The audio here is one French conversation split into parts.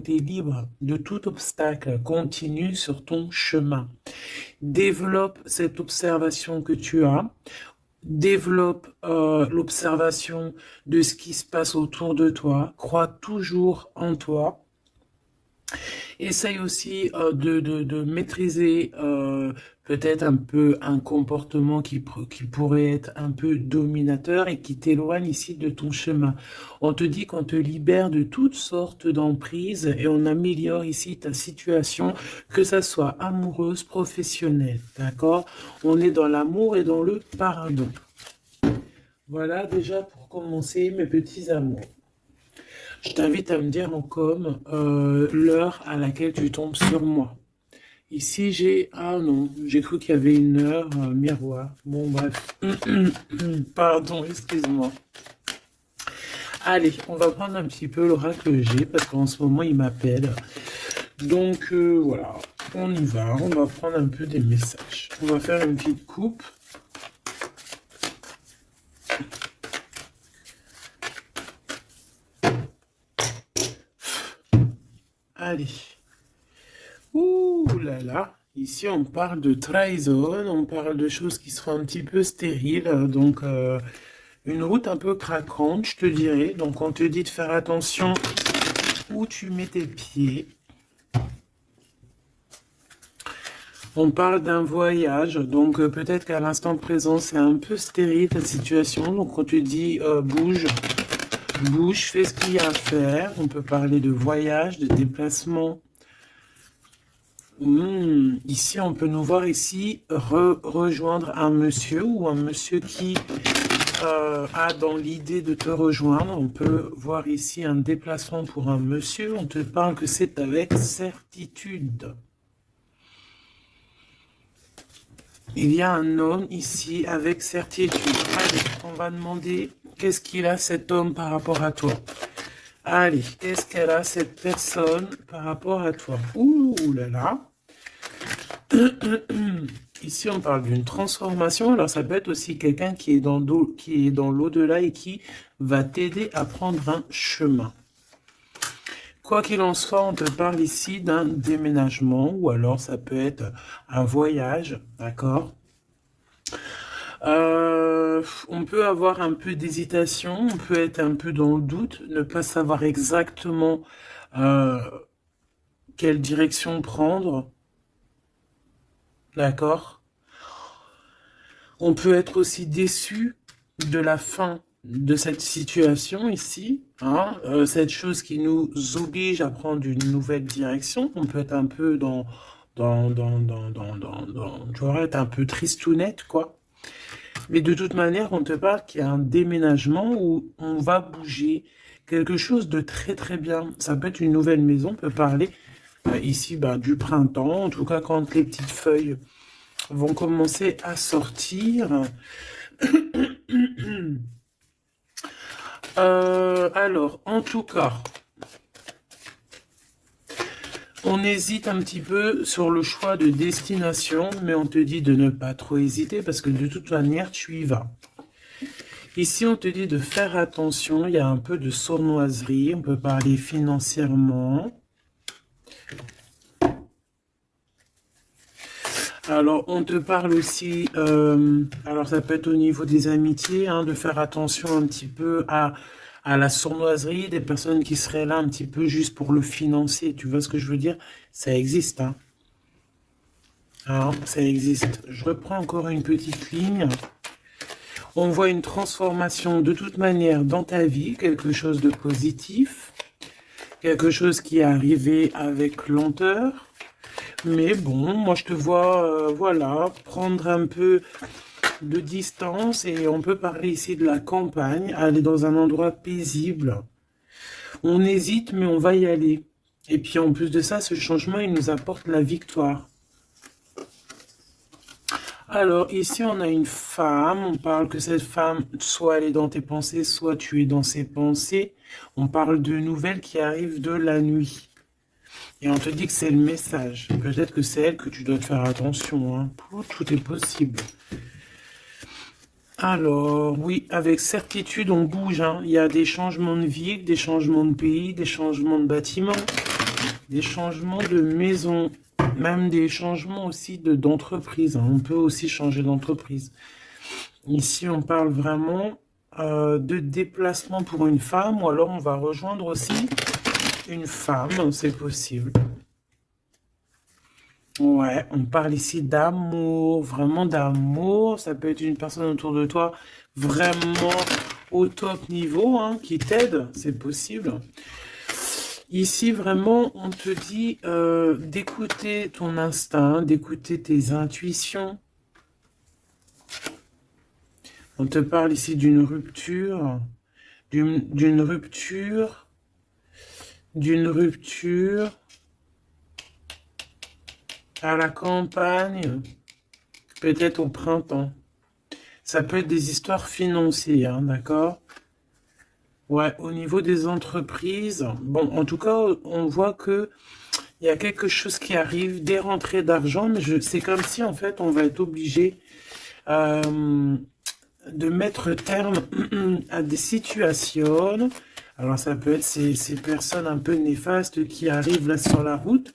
tu es libre de tout obstacle, continue sur ton chemin. Développe cette observation que tu as. Développe l'observation de ce qui se passe autour de toi. Crois toujours en toi. Essaye aussi de maîtriser peut-être un peu un comportement qui pourrait être un peu dominateur et qui t'éloigne ici de ton chemin. On te dit qu'on te libère de toutes sortes d'emprises et on améliore ici ta situation, que ça soit amoureuse, professionnelle, d'accord? On est dans l'amour et dans le pardon. Voilà déjà pour commencer mes petits amours. Je t'invite à me dire en com l'heure à laquelle tu tombes sur moi. Ici, j'ai... Ah non, j'ai cru qu'il y avait une heure miroir. Bon, bref. Pardon, excuse-moi. Allez, on va prendre un petit peu l'oracle que j'ai parce qu'en ce moment, il m'appelle. Donc, voilà, on y va. On va prendre un peu des messages. On va faire une petite coupe. Allez. Ouh là là. Ici, on parle de trahison, on parle de choses qui seront un petit peu stériles. Donc, une route un peu craquante, je te dirais. Donc, on te dit de faire attention où tu mets tes pieds. On parle d'un voyage, donc peut-être qu'à l'instant présent, c'est un peu stérile ta situation. Donc, on te dit bouge, bouge, fais ce qu'il y a à faire. On peut parler de voyage, de déplacement. Ici, on peut nous voir ici rejoindre un monsieur ou un monsieur qui a dans l'idée de te rejoindre. On peut voir ici un déplacement pour un monsieur. On te parle que c'est avec certitude. Il y a un homme ici avec certitude. Allez, on va demander qu'est-ce qu'il a cet homme par rapport à toi. Allez, qu'est-ce qu'elle a cette personne par rapport à toi? Ouh là là. Ici, on parle d'une transformation. Alors, ça peut être aussi quelqu'un qui est dans l'au-delà et qui va t'aider à prendre un chemin. Quoi qu'il en soit, on te parle ici d'un déménagement ou alors ça peut être un voyage, d'accord? On peut avoir un peu d'hésitation, on peut être un peu dans le doute, ne pas savoir exactement quelle direction prendre, d'accord? On peut être aussi déçu de la fin de cette situation ici, hein, cette chose qui nous oblige à prendre une nouvelle direction. On peut être un peu tu vois, être un peu tristounette, quoi. Mais de toute manière, on te parle qu'il y a un déménagement où on va bouger quelque chose de très très bien. Ça peut être une nouvelle maison, on peut parler ici du printemps, en tout cas quand les petites feuilles vont commencer à sortir. Alors, en tout cas, on hésite un petit peu sur le choix de destination, mais on te dit de ne pas trop hésiter parce que de toute manière, tu y vas. Ici, on te dit de faire attention, il y a un peu de sournoiserie, on peut parler financièrement. Alors, on te parle aussi, alors ça peut être au niveau des amitiés, hein, de faire attention un petit peu à la sournoiserie, des personnes qui seraient là un petit peu juste pour le financier, tu vois ce que je veux dire? Ça existe, hein. Alors, ça existe. Je reprends encore une petite ligne. On voit une transformation de toute manière dans ta vie, quelque chose de positif, quelque chose qui est arrivé avec lenteur. Mais bon, moi je te vois, voilà, prendre un peu de distance et on peut parler ici de la campagne, aller dans un endroit paisible. On hésite, mais on va y aller. Et puis en plus de ça, ce changement, il nous apporte la victoire. Alors ici, on a une femme, on parle que cette femme, soit elle est dans tes pensées, soit tu es dans ses pensées. On parle de nouvelles qui arrivent de la nuit. Et on te dit que c'est le message. Peut-être que c'est elle que tu dois te faire attention, hein. Tout est possible. Alors, oui, avec certitude, on bouge, hein. Il y a des changements de ville, des changements de pays, des changements de bâtiments. Des changements de maison, même des changements aussi d'entreprise. On peut aussi changer d'entreprise. Ici, on parle vraiment de déplacement pour une femme, ou alors on va rejoindre aussi une femme, c'est possible. Ouais, on parle ici d'amour, vraiment d'amour. Ça peut être une personne autour de toi vraiment au top niveau, hein, qui t'aide, c'est possible. Ici, vraiment, on te dit d'écouter ton instinct, d'écouter tes intuitions. On te parle ici d'une rupture, d'une rupture, d'une rupture à la campagne, peut-être au printemps. Ça peut être des histoires financières, hein, d'accord? Ouais, au niveau des entreprises, bon, en tout cas, on voit que il y a quelque chose qui arrive, des rentrées d'argent, mais c'est comme si, en fait, on va être obligé euh, de mettre terme à des situations. Alors, ça peut être ces personnes un peu néfastes qui arrivent là sur la route.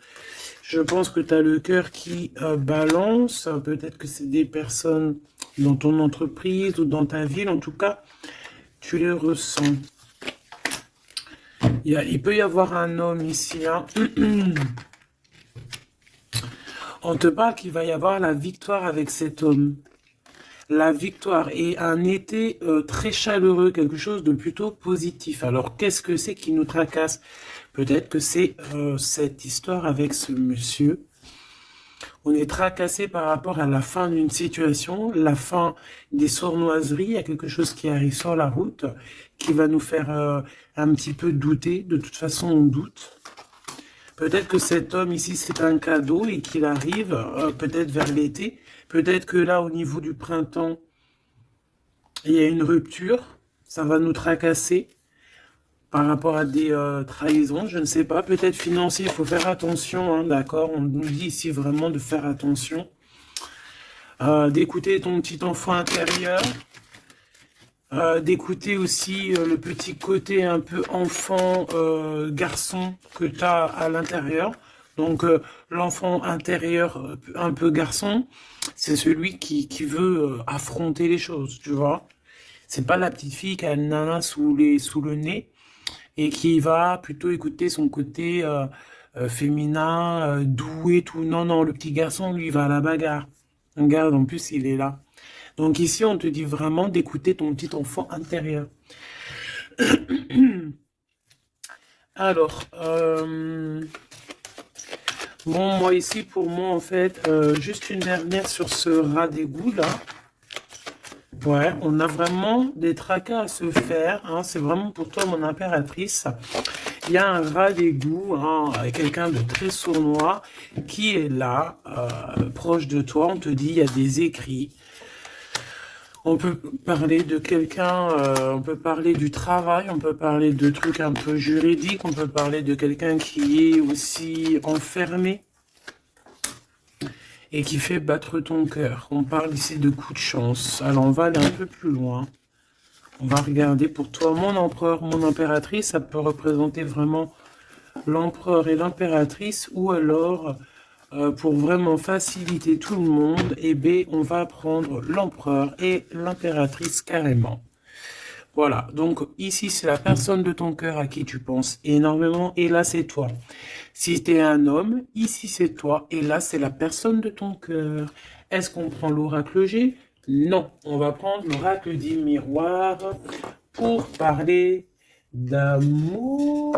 Je pense que tu as le cœur qui balance. Peut-être que c'est des personnes dans ton entreprise ou dans ta ville. En tout cas, tu les ressens. Il peut y avoir un homme ici, hein. On te parle qu'il va y avoir la victoire avec cet homme. La victoire et un été très chaleureux, quelque chose de plutôt positif. Alors, qu'est-ce que c'est qui nous tracasse? Peut-être que c'est cette histoire avec ce monsieur. On est tracassé par rapport à la fin d'une situation, la fin des sournoiseries. Il y a quelque chose qui arrive sur la route qui va nous faire un petit peu douter. De toute façon, on doute. Peut-être que cet homme ici, c'est un cadeau et qu'il arrive peut-être vers l'été. Peut-être que là, au niveau du printemps, il y a une rupture. Ça va nous tracasser par rapport à des trahisons. Je ne sais pas. Peut-être financier, il faut faire attention. Hein, d'accord? On nous dit ici vraiment de faire attention. D'écouter ton petit enfant intérieur. D'écouter aussi le petit côté un peu enfant, garçon que tu as à l'intérieur. Donc l'enfant intérieur un peu garçon, c'est celui qui veut affronter les choses, tu vois. C'est pas la petite fille qui a le nana sous le nez et qui va plutôt écouter son côté féminin, doué, tout. Non, non, le petit garçon, lui, va à la bagarre. Regarde, en plus, il est là. Donc ici, on te dit vraiment d'écouter ton petit enfant intérieur. Alors, bon, moi ici, pour moi, en fait, juste une dernière sur ce rat d'égout, là. Ouais, on a vraiment des tracas à se faire, hein. C'est vraiment pour toi, mon impératrice. Il y a un rat d'égout, hein, quelqu'un de très sournois, qui est là, proche de toi. On te dit, il y a des écrits. On peut parler de quelqu'un, on peut parler du travail, on peut parler de trucs un peu juridiques, on peut parler de quelqu'un qui est aussi enfermé et qui fait battre ton cœur. On parle ici de coups de chance. Alors on va aller un peu plus loin. On va regarder pour toi mon empereur, mon impératrice. Ça peut représenter vraiment l'empereur et l'impératrice, ou alors pour vraiment faciliter tout le monde, eh bien, on va prendre l'empereur et l'impératrice carrément. Voilà, donc ici c'est la personne de ton cœur à qui tu penses énormément, et là c'est toi. Si tu es un homme, ici c'est toi, et là c'est la personne de ton cœur. Est-ce qu'on prend l'oracle G? Non, on va prendre l'oracle dit miroir pour parler d'amour.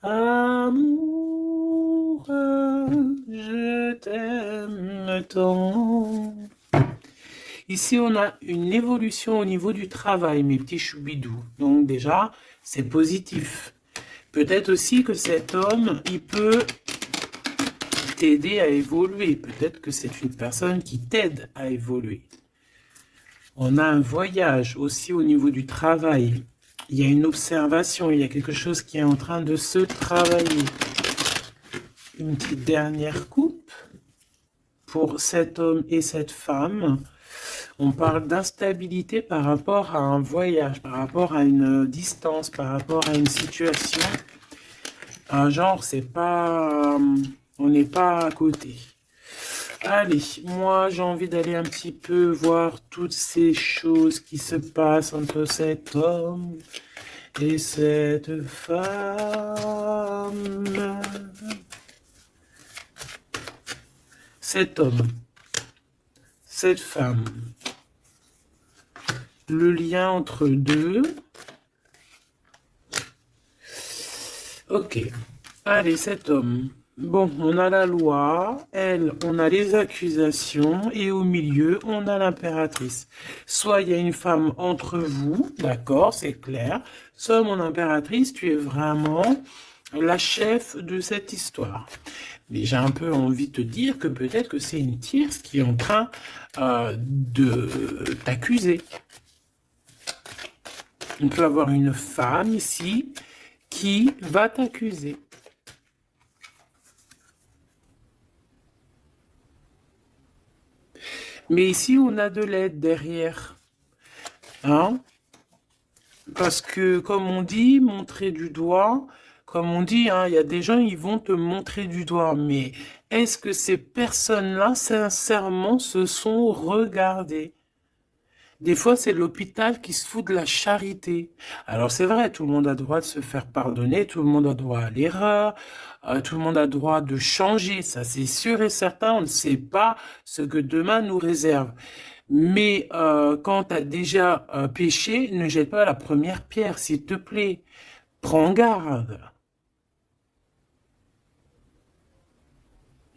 Amour, je t'aime tant. Ici, on a une évolution au niveau du travail, mes petits choubidous. Donc déjà, c'est positif. Peut-être aussi que cet homme, il peut t'aider à évoluer. Peut-être que c'est une personne qui t'aide à évoluer. On a un voyage aussi au niveau du travail. Il y a une observation, il y a quelque chose qui est en train de se travailler. Une petite dernière coupe pour cet homme et cette femme. On parle d'instabilité par rapport à un voyage, par rapport à une distance, par rapport à une situation. Genre, c'est pas, on n'est pas à côté. Allez, moi j'ai envie d'aller un petit peu voir toutes ces choses qui se passent entre cet homme et cette femme. Cet homme, cette femme, le lien entre deux. Ok, allez, cet homme. Bon, on a la loi, elle, on a les accusations, et au milieu, on a l'impératrice. Soit il y a une femme entre vous, d'accord, c'est clair. Soit mon impératrice, tu es vraiment la chef de cette histoire. Mais j'ai un peu envie de te dire que peut-être que c'est une tierce qui est en train de t'accuser. On peut avoir une femme ici qui va t'accuser. Mais ici, on a de l'aide derrière. Hein? Parce que, comme on dit, montrer du doigt, comme on dit, hein, il y a des gens, ils vont te montrer du doigt. Mais est-ce que ces personnes-là, sincèrement, se sont regardées? Des fois, c'est l'hôpital qui se fout de la charité. Alors, c'est vrai, tout le monde a droit de se faire pardonner, tout le monde a droit à l'erreur, tout le monde a droit de changer. Ça, c'est sûr et certain, on ne sait pas ce que demain nous réserve. Mais quand tu as déjà péché, ne jette pas la première pierre, s'il te plaît. Prends garde.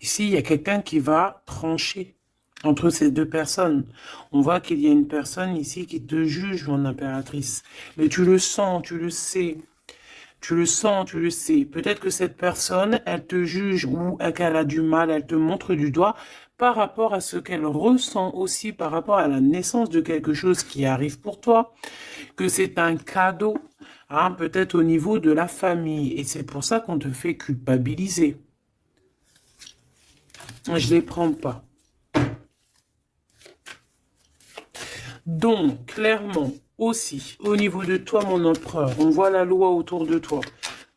Ici, il y a quelqu'un qui va trancher entre ces deux personnes. On voit qu'il y a une personne ici qui te juge, mon impératrice. Mais tu le sens, tu le sais. Tu le sens, tu le sais. Peut-être que cette personne, elle te juge ou qu'elle a du mal, elle te montre du doigt par rapport à ce qu'elle ressent aussi, par rapport à la naissance de quelque chose qui arrive pour toi, que c'est un cadeau, hein, peut-être au niveau de la famille. Et c'est pour ça qu'on te fait culpabiliser. Je les prends pas. Donc, clairement, aussi, au niveau de toi, mon empereur, on voit la loi autour de toi.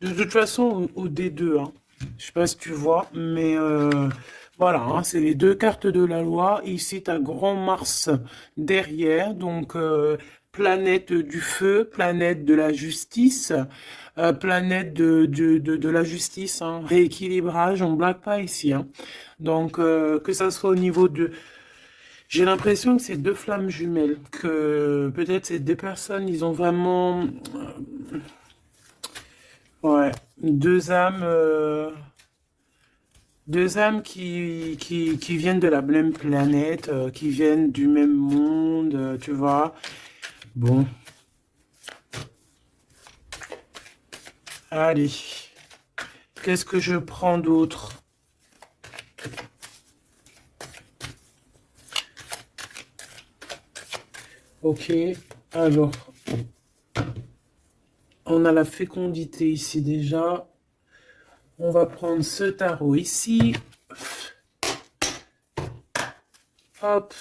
De toute façon, au D2, hein, je sais pas si tu vois, mais voilà, hein, c'est les deux cartes de la loi. Ici, tu as grand Mars derrière, donc planète du feu, planète de la justice, planète de la justice, hein, rééquilibrage, on blague pas ici. Hein. Donc, que ça soit au niveau de... J'ai l'impression que c'est deux flammes jumelles, que peut-être ces deux personnes, ils ont vraiment... ouais, deux âmes qui viennent de la même planète, qui viennent du même monde, tu vois. Bon, allez. Qu'est-ce que je prends d'autre? Ok, alors, on a la fécondité ici déjà. On va prendre ce tarot ici. Hop,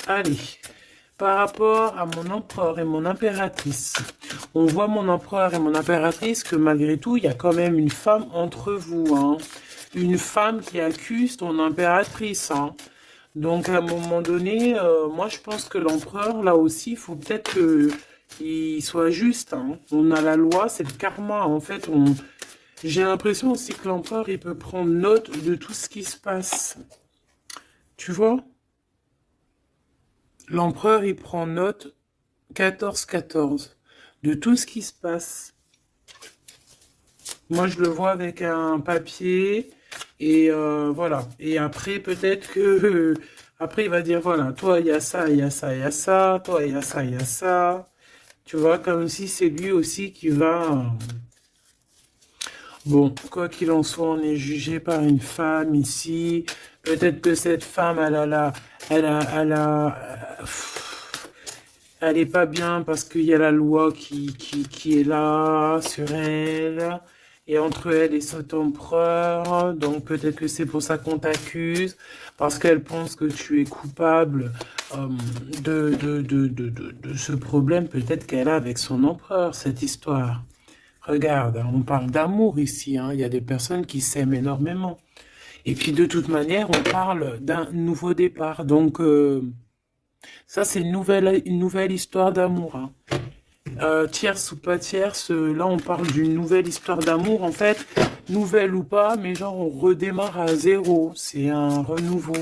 allez. Par rapport à mon empereur et mon impératrice, on voit mon empereur et mon impératrice que malgré tout, il y a quand même une femme entre vous. Hein. Une femme qui accuse ton impératrice. Hein. Donc, à un moment donné, moi, je pense que l'empereur, là aussi, il faut peut-être qu'il soit juste. Hein. On a la loi, c'est le karma. En fait, j'ai l'impression aussi que l'empereur, il peut prendre note de tout ce qui se passe. Tu vois? L'empereur, il prend note 14-14 de tout ce qui se passe. Moi, je le vois avec un papier et voilà. Et après, peut-être que après, il va dire voilà, toi, il y a ça, il y a ça, il y a ça, toi, il y a ça, il y a ça. Tu vois, comme si c'est lui aussi qui va. Bon, quoi qu'il en soit, on est jugé par une femme ici. Peut-être que cette femme, elle est pas bien parce qu'il y a la loi qui est là sur elle. Et entre elle et cet empereur, donc peut-être que c'est pour ça qu'on t'accuse, parce qu'elle pense que tu es coupable euh, de ce problème peut-être qu'elle a avec son empereur, cette histoire. Regarde, hein, on parle d'amour ici, hein. Il y a des personnes qui s'aiment énormément. Et puis de toute manière, on parle d'un nouveau départ. Donc ça, c'est une nouvelle histoire d'amour, hein. Tierce ou pas tierce, là on parle d'une nouvelle histoire d'amour, en fait, nouvelle ou pas, mais genre on redémarre à zéro, c'est un renouveau.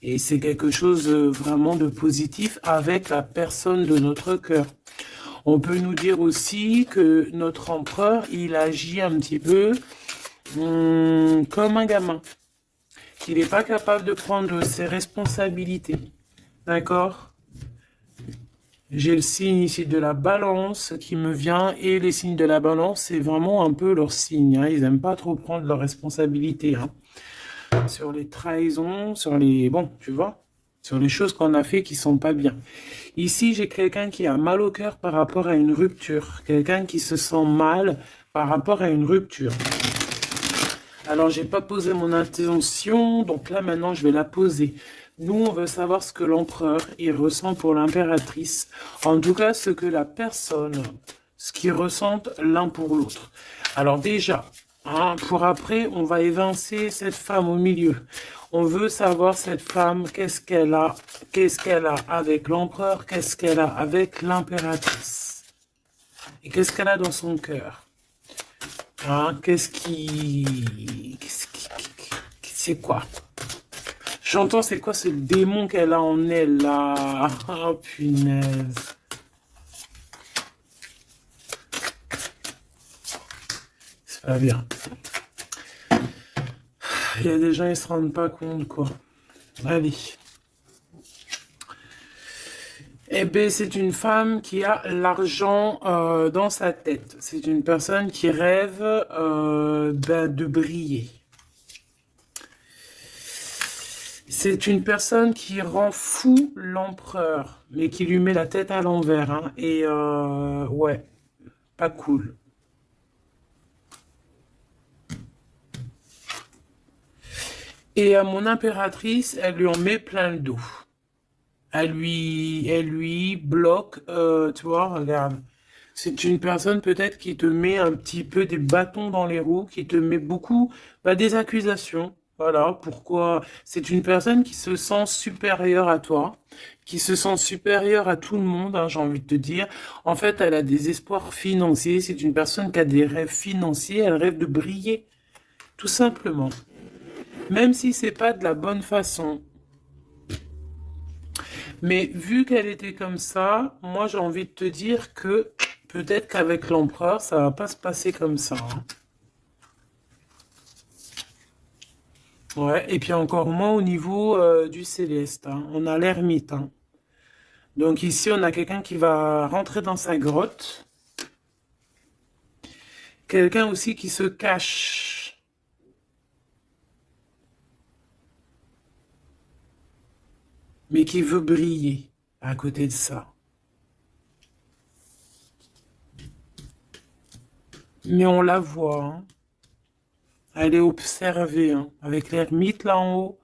Et c'est quelque chose vraiment de positif avec la personne de notre cœur. On peut nous dire aussi que notre empereur, il agit un petit peu comme un gamin, qu'il n'est pas capable de prendre ses responsabilités. D'accord? J'ai le signe ici de la balance qui me vient et les signes de la balance, c'est vraiment un peu leur signe, hein. Ils n'aiment pas trop prendre leurs responsabilités, hein. Sur les trahisons, sur les... Bon, tu vois, sur les choses qu'on a fait qui sont pas bien. Ici, j'ai quelqu'un qui a mal au cœur par rapport à une rupture. Quelqu'un qui se sent mal par rapport à une rupture. Alors, j'ai pas posé mon intention, donc là, maintenant, je vais la poser. Nous, on veut savoir ce que l'empereur, il ressent pour l'impératrice. En tout cas, ce que la personne, ce qu'ils ressentent l'un pour l'autre. Alors déjà, hein, pour après, on va évincer cette femme au milieu. On veut savoir cette femme, qu'est-ce qu'elle a avec l'empereur, qu'est-ce qu'elle a avec l'impératrice. Et qu'est-ce qu'elle a dans son cœur. Hein, c'est quoi? J'entends c'est quoi ce démon qu'elle a en elle là? Oh punaise. C'est pas bien. Il y a des gens ils se rendent pas compte quoi. Allez. Eh bien, c'est une femme qui a l'argent dans sa tête. C'est une personne qui rêve de briller. C'est une personne qui rend fou l'empereur, mais qui lui met la tête à l'envers, hein. Et ouais, pas cool. Et à mon impératrice, elle lui en met plein le dos. Elle lui bloque, tu vois, regarde. C'est une personne peut-être qui te met un petit peu des bâtons dans les roues, qui te met beaucoup des accusations. Voilà, pourquoi c'est une personne qui se sent supérieure à toi, qui se sent supérieure à tout le monde, hein, j'ai envie de te dire. En fait, elle a des espoirs financiers. C'est une personne qui a des rêves financiers. Elle rêve de briller, tout simplement. Même si c'est pas de la bonne façon. Mais vu qu'elle était comme ça, moi j'ai envie de te dire que peut-être qu'avec l'empereur, ça va pas se passer comme ça, hein. Ouais, et puis encore moins au niveau du céleste, hein. On a l'ermite, hein. Donc ici, on a quelqu'un qui va rentrer dans sa grotte. Quelqu'un aussi qui se cache. Mais qui veut briller à côté de ça. Mais on la voit, hein. Elle est observée, hein. Avec l'ermite là en haut,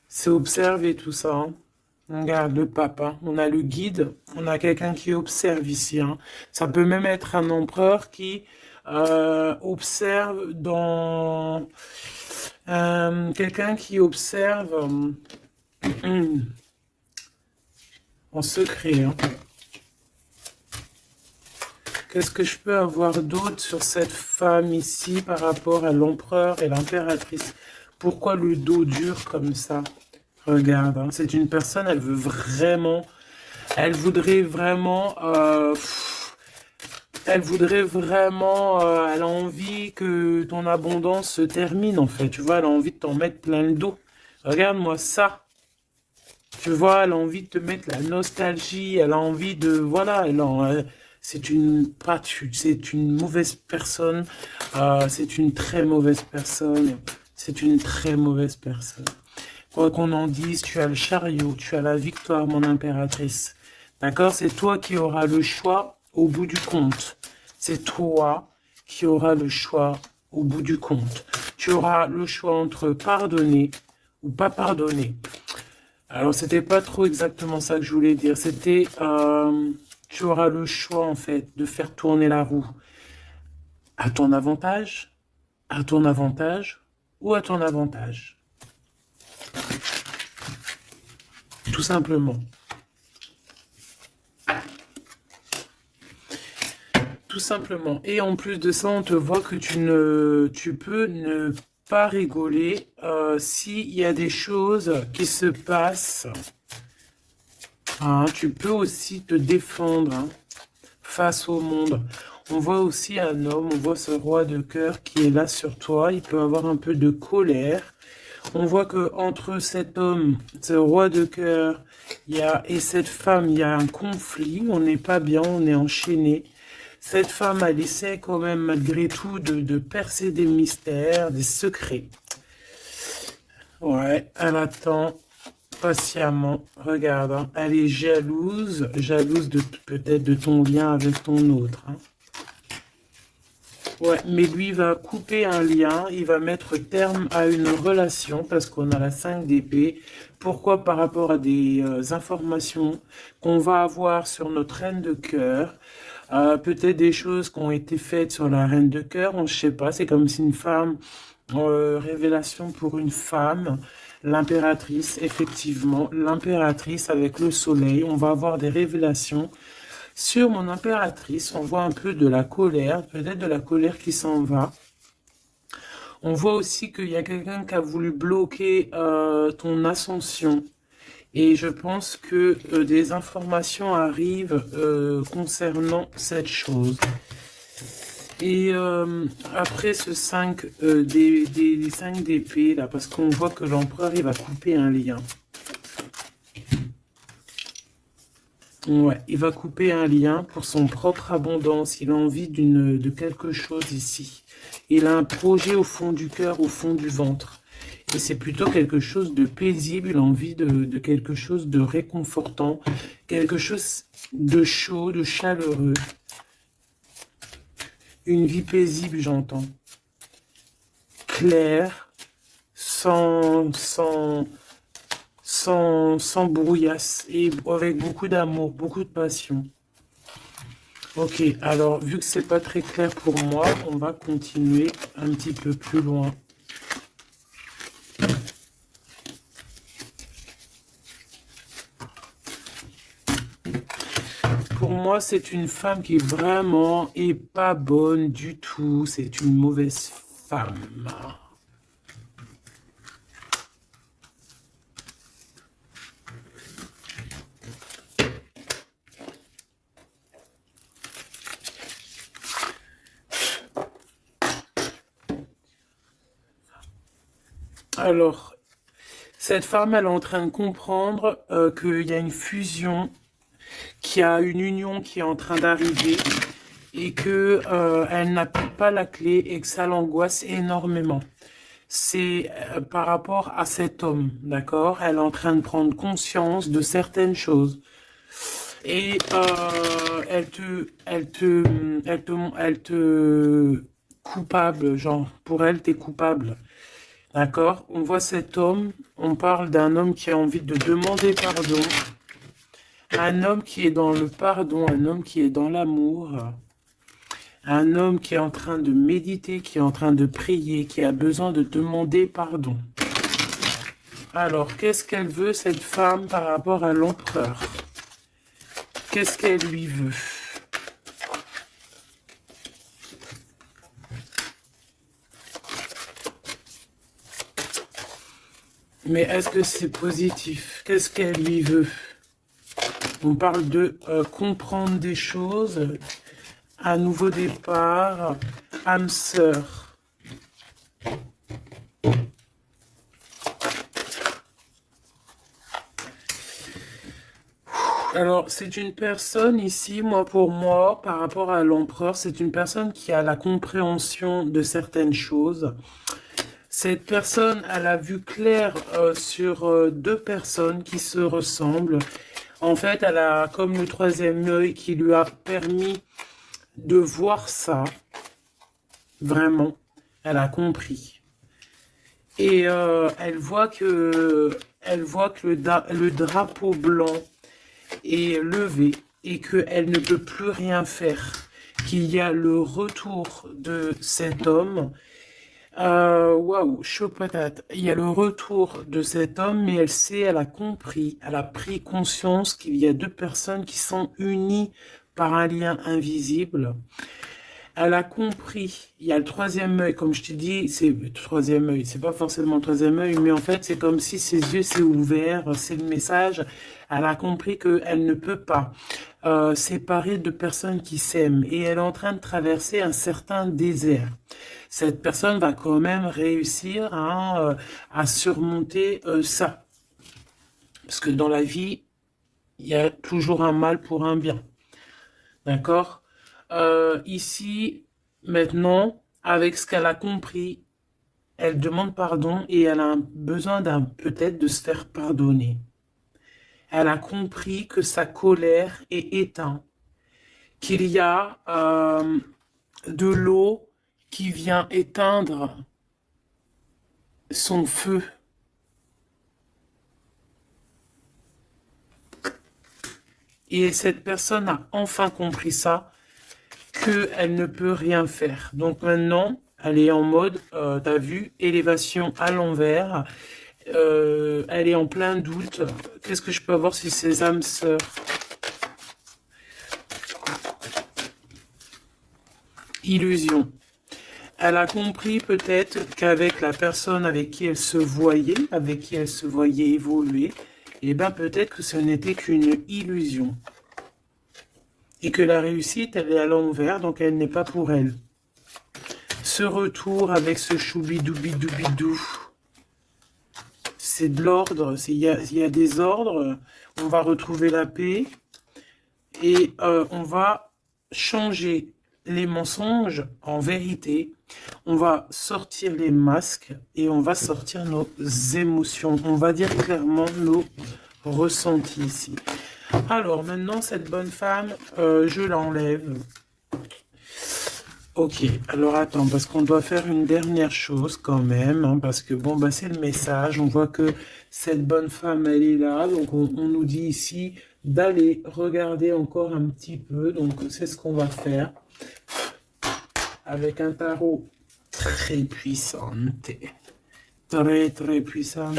c'est observé tout ça, hein. On regarde le pape, hein. On a le guide, on a quelqu'un qui observe ici, hein. Ça peut même être un empereur qui observe dans... quelqu'un qui observe en secret, hein. Qu'est-ce que je peux avoir d'autre sur cette femme ici par rapport à l'empereur et l'impératrice? Pourquoi le dos dur comme ça? Regarde, hein, c'est une personne, elle veut vraiment, elle voudrait vraiment, elle a envie que ton abondance se termine en fait, tu vois, elle a envie de t'en mettre plein le dos. Regarde-moi ça, tu vois, elle a envie de te mettre la nostalgie, elle a envie de, voilà, c'est une mauvaise personne, c'est une très mauvaise personne, c'est une très mauvaise personne. Quoi qu'on en dise, tu as le chariot, tu as la victoire, mon impératrice. D'accord? C'est toi qui auras le choix au bout du compte. C'est toi qui auras le choix au bout du compte. Tu auras le choix entre pardonner ou pas pardonner. Alors, c'était pas trop exactement ça que je voulais dire. C'était, tu auras le choix, en fait, de faire tourner la roue. À ton avantage? À ton avantage ou à ton avantage? Tout simplement. Tout simplement. Et en plus de ça, on te voit que tu peux ne pas rigoler s'il y a des choses qui se passent. Hein, tu peux aussi te défendre, hein, face au monde. On voit aussi un homme, on voit ce roi de cœur qui est là sur toi. Il peut avoir un peu de colère. On voit que entre cet homme, ce roi de cœur, et cette femme, il y a un conflit. On n'est pas bien, on est enchaîné. Cette femme, elle essaie quand même malgré tout de percer des mystères, des secrets. Ouais, elle attend patiemment. Regarde, hein, elle est jalouse, jalouse de peut-être de ton lien avec ton autre. Hein. Ouais, mais lui il va couper un lien, il va mettre terme à une relation parce qu'on a la 5 d'épée. Pourquoi? Par rapport à des informations qu'on va avoir sur notre reine de cœur. Peut-être des choses qui ont été faites sur la reine de cœur, on ne sait pas. C'est comme si une femme, révélation pour une femme, l'impératrice, effectivement, l'impératrice avec le soleil. On va avoir des révélations sur mon impératrice. On voit un peu de la colère, peut-être de la colère qui s'en va. On voit aussi qu'il y a quelqu'un qui a voulu bloquer ton ascension. Et je pense que des informations arrivent concernant cette chose. Et après ce 5 des 5 d'épée, là, parce qu'on voit que l'empereur, il va couper un lien. Ouais, il va couper un lien pour son propre abondance. Il a envie de quelque chose ici. Il a un projet au fond du cœur, au fond du ventre. Et c'est plutôt quelque chose de paisible, il a envie de quelque chose de réconfortant, quelque chose de chaud, de chaleureux. Une vie paisible, j'entends. Claire, sans brouillasse et avec beaucoup d'amour, beaucoup de passion. Ok, alors vu que c'est pas très clair pour moi, on va continuer un petit peu plus loin. Pour moi, c'est une femme qui vraiment est pas bonne du tout. C'est une mauvaise femme. Alors, cette femme, elle est en train de comprendre qu'il y a une fusion, qu'il y a une union qui est en train d'arriver et que elle n'a pas la clé et que ça l'angoisse énormément. C'est par rapport à cet homme, d'accord? Elle est en train de prendre conscience de certaines choses. Et elle te coupable, genre, pour elle, t'es coupable. D'accord? On voit cet homme, on parle d'un homme qui a envie de demander pardon, un homme qui est dans le pardon, un homme qui est dans l'amour, un homme qui est en train de méditer, qui est en train de prier, qui a besoin de demander pardon. Alors, qu'est-ce qu'elle veut, cette femme, par rapport à l'empereur? Qu'est-ce qu'elle lui veut? Mais est-ce que c'est positif? Qu'est-ce qu'elle lui veut? On parle de comprendre des choses, un nouveau départ, âme sœur. Alors, c'est une personne ici, pour moi, par rapport à l'empereur, c'est une personne qui a la compréhension de certaines choses. Cette personne, elle a vu clair sur deux personnes qui se ressemblent. En fait, elle a comme le troisième œil qui lui a permis de voir ça. Vraiment, elle a compris. Et elle voit que le drapeau blanc est levé et qu'elle ne peut plus rien faire. qu'il y a le retour de cet homme. Waouh, chaud patate. Il y a le retour de cet homme, mais elle a compris, elle a pris conscience qu'il y a deux personnes qui sont unies par un lien invisible. Elle a compris, il y a le troisième œil, comme je te dis, c'est le troisième œil, c'est pas forcément le troisième œil, mais en fait, c'est comme si ses yeux s'est ouverts, c'est le message. Elle a compris qu'elle ne peut pas séparer deux personnes qui s'aiment et elle est en train de traverser un certain désert. Cette personne va quand même réussir hein, à surmonter ça. Parce que dans la vie, il y a toujours un mal pour un bien. D'accord? Ici, maintenant, avec ce qu'elle a compris, elle demande pardon et elle a besoin peut-être de se faire pardonner. Elle a compris que sa colère est éteinte, qu'il y a de l'eau qui vient éteindre son feu. Et cette personne a enfin compris ça, qu'elle ne peut rien faire. Donc maintenant, elle est en mode, t'as vu, élévation à l'envers. Elle est en plein doute. Qu'est-ce que je peux avoir sur ses âmes sœurs? Illusion. Elle a compris peut-être qu'avec la personne avec qui elle se voyait, évoluer, eh ben peut-être que ce n'était qu'une illusion. Et que la réussite, elle est à l'envers, donc elle n'est pas pour elle. Ce retour avec ce choubidoubidou, c'est de l'ordre, il y a des ordres, on va retrouver la paix et on va changer les mensonges en vérité, on va sortir les masques et on va sortir nos émotions, on va dire clairement nos ressentis ici. Alors maintenant cette bonne femme, je l'enlève. Ok, alors attends, parce qu'on doit faire une dernière chose quand même, hein, parce que bon, bah c'est le message, on voit que cette bonne femme, elle est là, donc on nous dit ici d'aller regarder encore un petit peu, donc c'est ce qu'on va faire, avec un tarot très puissant, très puissant.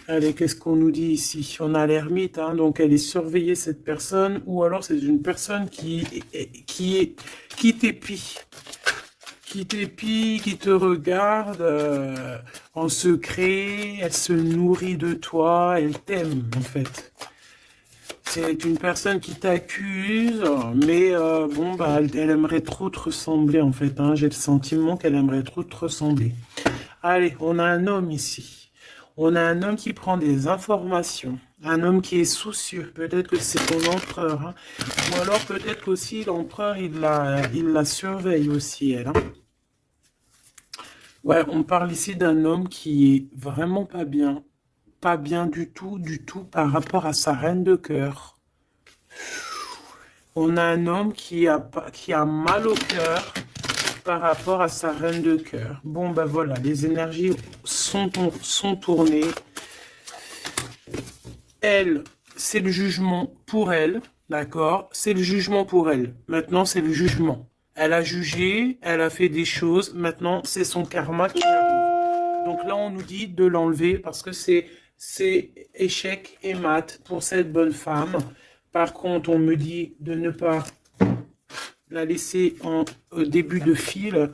Allez, qu'est-ce qu'on nous dit ici? On a l'ermite, hein, donc elle est surveillée cette personne, ou alors c'est une personne qui t'épie, qui te regarde en secret, elle se nourrit de toi, elle t'aime en fait. C'est une personne qui t'accuse, mais bon, bah, elle aimerait trop te ressembler en fait. Hein, j'ai le sentiment qu'elle aimerait trop te ressembler. Allez, on a un homme ici. On a un homme qui prend des informations, un homme qui est soucieux, peut-être que c'est ton empereur, hein. Ou alors peut-être qu'aussi l'empereur, il la surveille aussi, elle. Hein. Ouais, on parle ici d'un homme qui est vraiment pas bien du tout par rapport à sa reine de cœur. On a un homme qui a mal au cœur par rapport à sa reine de cœur. Bon, ben voilà, les énergies sont tournées. Elle, c'est le jugement pour elle, d'accord? C'est le jugement pour elle. Maintenant, c'est le jugement. Elle a jugé, elle a fait des choses. Maintenant, c'est son karma qui arrive. Donc là, on nous dit de l'enlever parce que c'est échec et mat pour cette bonne femme. Par contre, on me dit de ne pas la laisser en début de fil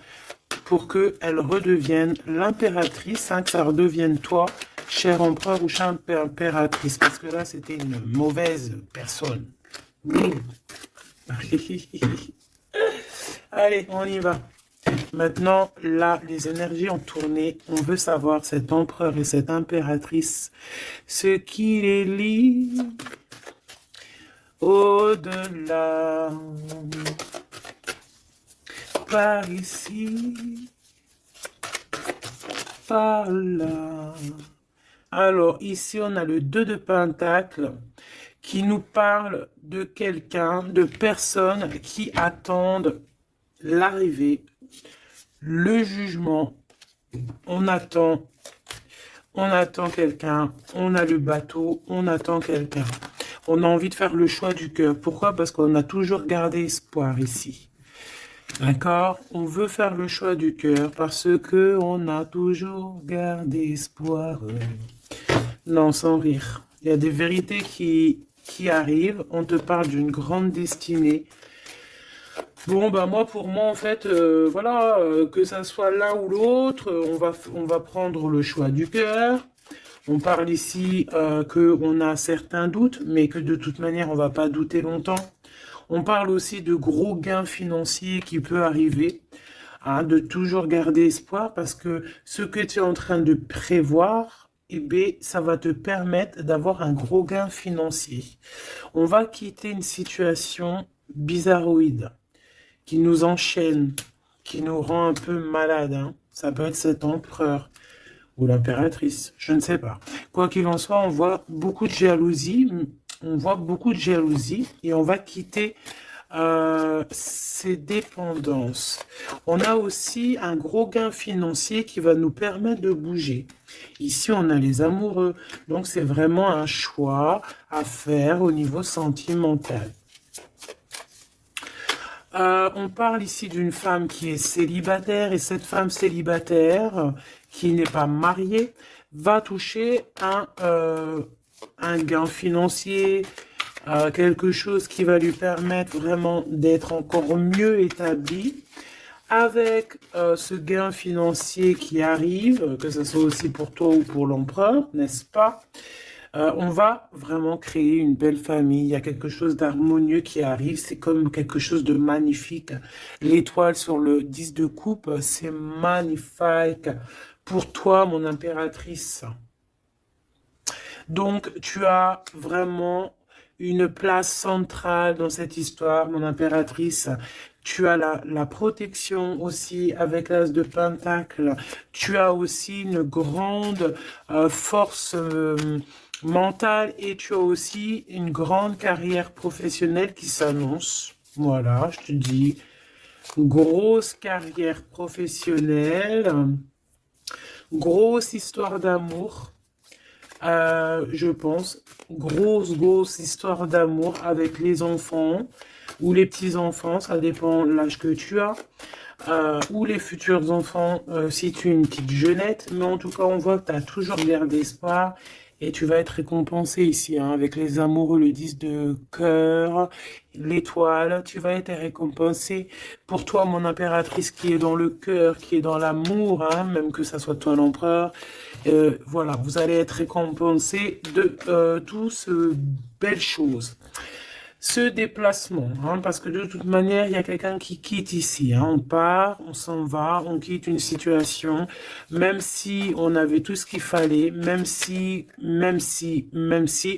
pour qu'elle redevienne l'impératrice, hein, que ça redevienne toi, cher empereur ou chère impératrice, parce que là, c'était une mauvaise personne. Allez, on y va. Maintenant, là, les énergies ont tourné. On veut savoir, cet empereur et cette impératrice, ce qui les lie au-delà. Par ici, par là. Alors, ici, on a le 2 de Pentacle qui nous parle de quelqu'un, de personnes qui attendent l'arrivée, le jugement. On attend quelqu'un, on a le bateau, on attend quelqu'un. On a envie de faire le choix du cœur. Pourquoi? Parce qu'on a toujours gardé espoir ici. D'accord? On veut faire le choix du cœur parce que on a toujours gardé espoir. Non, sans rire. Il y a des vérités qui arrivent. On te parle d'une grande destinée. Bon, bah moi, pour moi, en fait, voilà, que ça soit l'un ou l'autre, on va prendre le choix du cœur. On parle ici qu'on a certains doutes, mais que de toute manière, on va pas douter longtemps. On parle aussi de gros gains financiers qui peut arriver, hein, de toujours garder espoir parce que ce que tu es en train de prévoir, eh bien, ça va te permettre d'avoir un gros gain financier. On va quitter une situation bizarroïde qui nous enchaîne, qui nous rend un peu malade, hein. Ça peut être cet empereur ou l'impératrice, je ne sais pas. Quoi qu'il en soit, on voit beaucoup de jalousie, et on va quitter ces dépendances. On a aussi un gros gain financier qui va nous permettre de bouger. Ici, on a les amoureux, donc c'est vraiment un choix à faire au niveau sentimental. On parle ici d'une femme qui est célibataire et cette femme célibataire qui n'est pas mariée va toucher un gain financier, quelque chose qui va lui permettre vraiment d'être encore mieux établie. Avec ce gain financier qui arrive, que ce soit aussi pour toi ou pour l'empereur, n'est-ce pas? On va vraiment créer une belle famille. Il y a quelque chose d'harmonieux qui arrive. C'est comme quelque chose de magnifique. L'étoile sur le 10 de coupe, c'est magnifique. Pour toi, mon impératrice. Donc, tu as vraiment une place centrale dans cette histoire, mon impératrice. Tu as la protection aussi avec l'as de Pentacle. Tu as aussi une grande force mentale et tu as aussi une grande carrière professionnelle qui s'annonce. Voilà, je te dis, grosse carrière professionnelle, grosse histoire d'amour. Je pense, grosse histoire d'amour avec les enfants ou les petits-enfants, ça dépend de l'âge que tu as, ou les futurs enfants si tu es une petite jeunette, mais en tout cas on voit que tu as toujours gardé espoir et tu vas être récompensé ici, hein, avec les amoureux, le 10 de cœur, l'étoile, tu vas être récompensé. Pour toi, mon impératrice qui est dans le cœur, qui est dans l'amour, hein, même que ça soit toi l'empereur, voilà, vous allez être récompensé de toutes ces belles choses. Ce déplacement, hein, parce que de toute manière, il y a quelqu'un qui quitte ici, hein, on part, on s'en va, on quitte une situation, même si on avait tout ce qu'il fallait, même si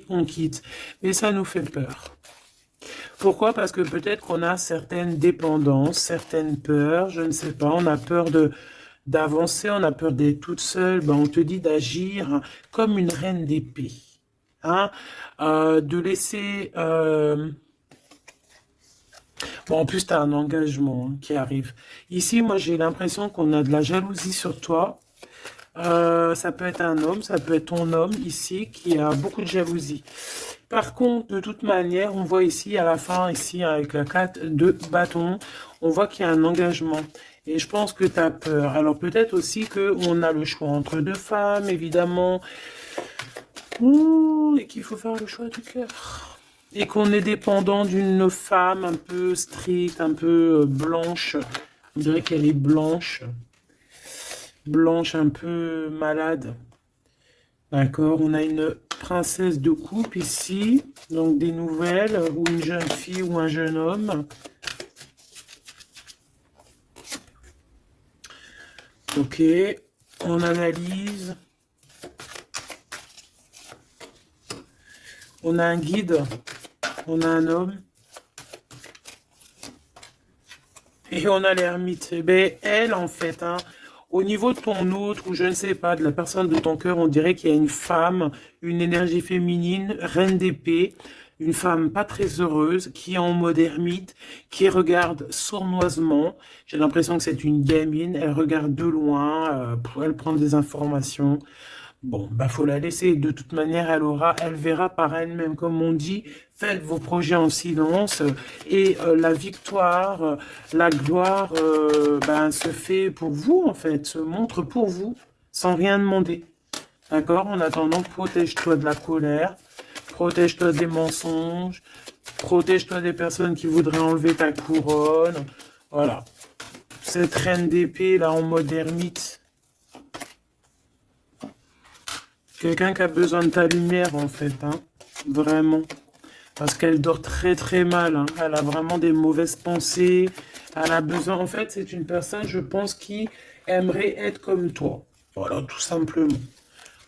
on quitte. Mais ça nous fait peur. Pourquoi? Parce que peut-être qu'on a certaines dépendances, certaines peurs, je ne sais pas, on a peur d'avancer, on a peur d'être toute seule, ben on te dit d'agir comme une reine d'épée. Hein, de laisser... Bon, en plus, tu as un engagement, hein, qui arrive. Ici, moi, j'ai l'impression qu'on a de la jalousie sur toi. Ça peut être un homme, ça peut être ton homme ici qui a beaucoup de jalousie. Par contre, de toute manière, on voit ici à la fin, ici avec la 4 de bâton, on voit qu'il y a un engagement. Et je pense que tu as peur. Alors peut-être aussi qu'on a le choix entre deux femmes, évidemment. Ouh, et qu'il faut faire le choix du cœur. Et qu'on est dépendant d'une femme un peu stricte, un peu blanche. On dirait qu'elle est blanche. Blanche, un peu malade. D'accord, on a une princesse de coupe ici. Donc des nouvelles, ou une jeune fille ou un jeune homme. Ok, on analyse. On a un guide, on a un homme, et on a l'ermite. Eh bien, elle, en fait, hein, au niveau de ton autre, ou je ne sais pas, de la personne de ton cœur, on dirait qu'il y a une femme, une énergie féminine, reine d'épée, une femme pas très heureuse, qui est en mode ermite, qui regarde sournoisement. J'ai l'impression que c'est une gamine, elle regarde de loin, elle prend des informations. Bon, bah faut la laisser. De toute manière, elle verra par elle-même, comme on dit. Faites vos projets en silence et la victoire, la gloire, ben, se fait pour vous en fait, se montre pour vous, sans rien demander. D'accord? En attendant, protège-toi de la colère, protège-toi des mensonges, protège-toi des personnes qui voudraient enlever ta couronne. Voilà. Cette reine d'épée là en mode ermite. Quelqu'un qui a besoin de ta lumière, en fait, hein. Vraiment. Parce qu'elle dort très très mal, hein. Elle a vraiment des mauvaises pensées. Elle a besoin, en fait, c'est une personne, je pense, qui aimerait être comme toi. Voilà, tout simplement.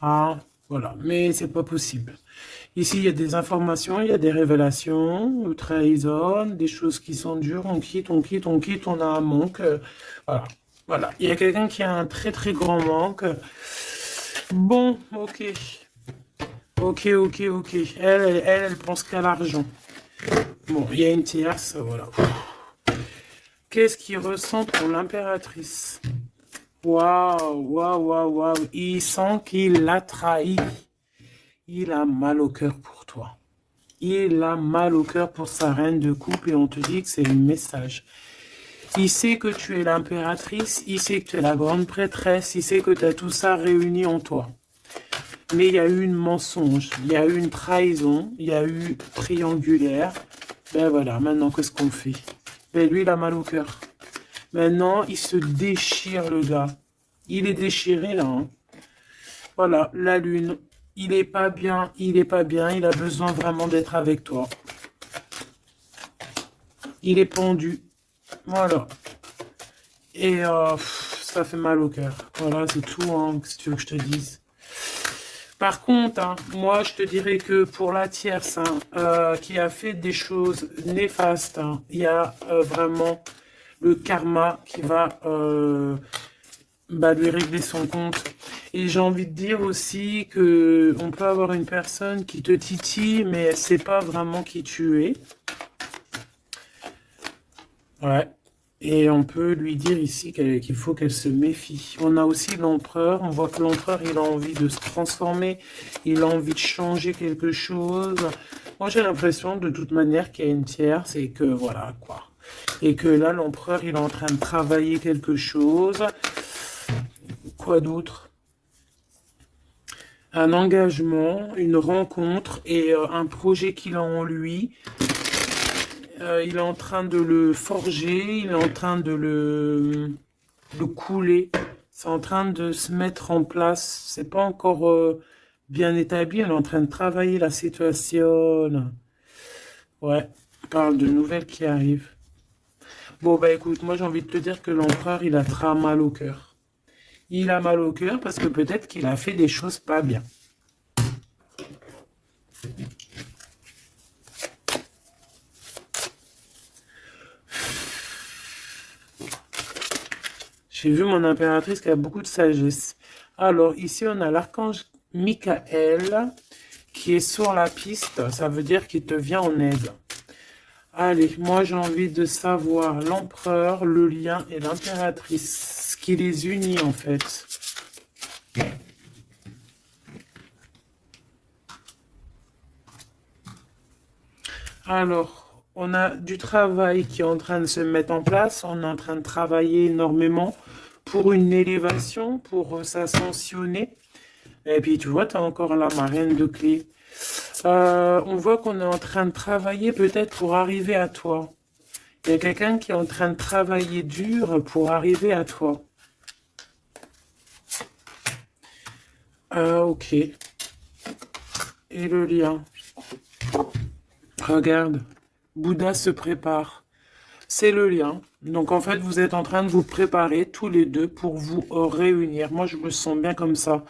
Ah, voilà. Mais c'est pas possible. Ici, il y a des informations, il y a des révélations, trahison, des choses qui sont dures. On quitte, on quitte, on quitte, on a un manque. Voilà. Voilà. Il y a quelqu'un qui a un très très grand manque. Bon, ok. Ok, ok, ok. Elle pense qu'à l'argent. Bon, il y a une tierce, voilà. Qu'est-ce qu'il ressent pour l'impératrice? Waouh, waouh, waouh, waouh. Il sent qu'il l'a trahi. Il a mal au cœur pour toi. Il a mal au cœur pour sa reine de coupe et on te dit que c'est le message. Il sait que tu es l'impératrice, il sait que tu es la grande prêtresse, il sait que tu as tout ça réuni en toi. Mais il y a eu une mensonge, il y a eu une trahison, il y a eu triangulaire. Ben voilà, maintenant qu'est-ce qu'on fait? Ben lui, il a mal au cœur. Maintenant, il se déchire, le gars. Il est déchiré, là, hein. Voilà, la lune. Il est pas bien, il est pas bien, il a besoin vraiment d'être avec toi. Il est pendu. Voilà. Et ça fait mal au cœur. Voilà, c'est tout, hein, si tu veux que je te dise. Par contre, hein, moi, je te dirais que pour la tierce, hein, qui a fait des choses néfastes, hein, il y a vraiment le karma qui va bah, lui régler son compte. Et j'ai envie de dire aussi que on peut avoir une personne qui te titille, mais elle sait pas vraiment qui tu es. Ouais. Et on peut lui dire ici qu'il faut qu'elle se méfie. On a aussi l'empereur. On voit que l'empereur, il a envie de se transformer. Il a envie de changer quelque chose. Moi, j'ai l'impression, de toute manière, qu'il y a une tierce et que, voilà, quoi. Et que là, l'empereur, il est en train de travailler quelque chose. Quoi d'autre? Un engagement, une rencontre et un projet qu'il a en lui. Il est en train de le forger, il est en train de le couler. C'est en train de se mettre en place. C'est pas encore bien établi. Elle est en train de travailler la situation. Ouais, on parle de nouvelles qui arrivent. Bon, bah écoute, moi j'ai envie de te dire que l'empereur, il a très mal au cœur. Il a mal au cœur parce que peut-être qu'il a fait des choses pas bien. J'ai vu mon impératrice qui a beaucoup de sagesse. Alors, ici, on a l'archange Michael qui est sur la piste. Ça veut dire qu'il te vient en aide. Allez, moi, j'ai envie de savoir l'empereur, le lien et l'impératrice. Ce qui les unit, en fait. Alors, on a du travail qui est en train de se mettre en place. On est en train de travailler énormément pour une élévation, pour s'ascensionner. Et puis, tu vois, tu as encore la marraine de clé. On voit qu'on est en train de travailler peut-être pour arriver à toi. Il y a quelqu'un qui est en train de travailler dur pour arriver à toi. Ok. Et le lien. Regarde. Bouddha se prépare. C'est le lien. Donc en fait, vous êtes en train de vous préparer tous les deux pour vous réunir. Moi, je me sens bien comme ça.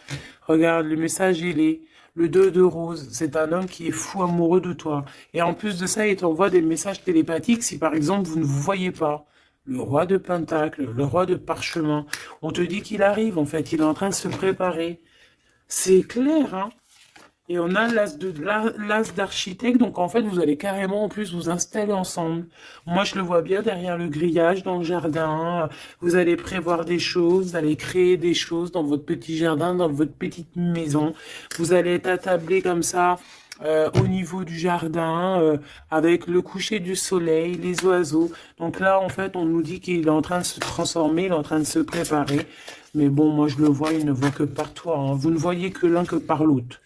Regarde, le message, il est le 2 de rose. C'est un homme qui est fou amoureux de toi. Et en plus de ça, il t'envoie des messages télépathiques si par exemple, vous ne vous voyez pas. Le roi de Pentacle, le roi de Parchemin. On te dit qu'il arrive, en fait. Il est en train de se préparer. C'est clair, hein? Et on a l'as d'architecte, donc en fait, vous allez carrément en plus vous installer ensemble. Moi, je le vois bien derrière le grillage, dans le jardin. Vous allez prévoir des choses, vous allez créer des choses dans votre petit jardin, dans votre petite maison. Vous allez être attablé comme ça. Au niveau du jardin, avec le coucher du soleil, les oiseaux. Donc là, en fait, on nous dit qu'il est en train de se transformer, il est en train de se préparer. Mais bon, moi, je le vois, il ne voit que par toi, hein. Vous ne voyez que l'un que par l'autre.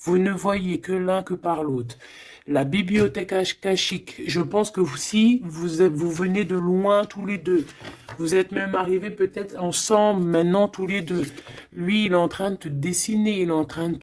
Vous ne voyez que l'un que par l'autre. La bibliothèque akashique, je pense que si vous venez de loin tous les deux, vous êtes même arrivés peut-être ensemble maintenant tous les deux. Lui, il est en train de te dessiner, il est en train de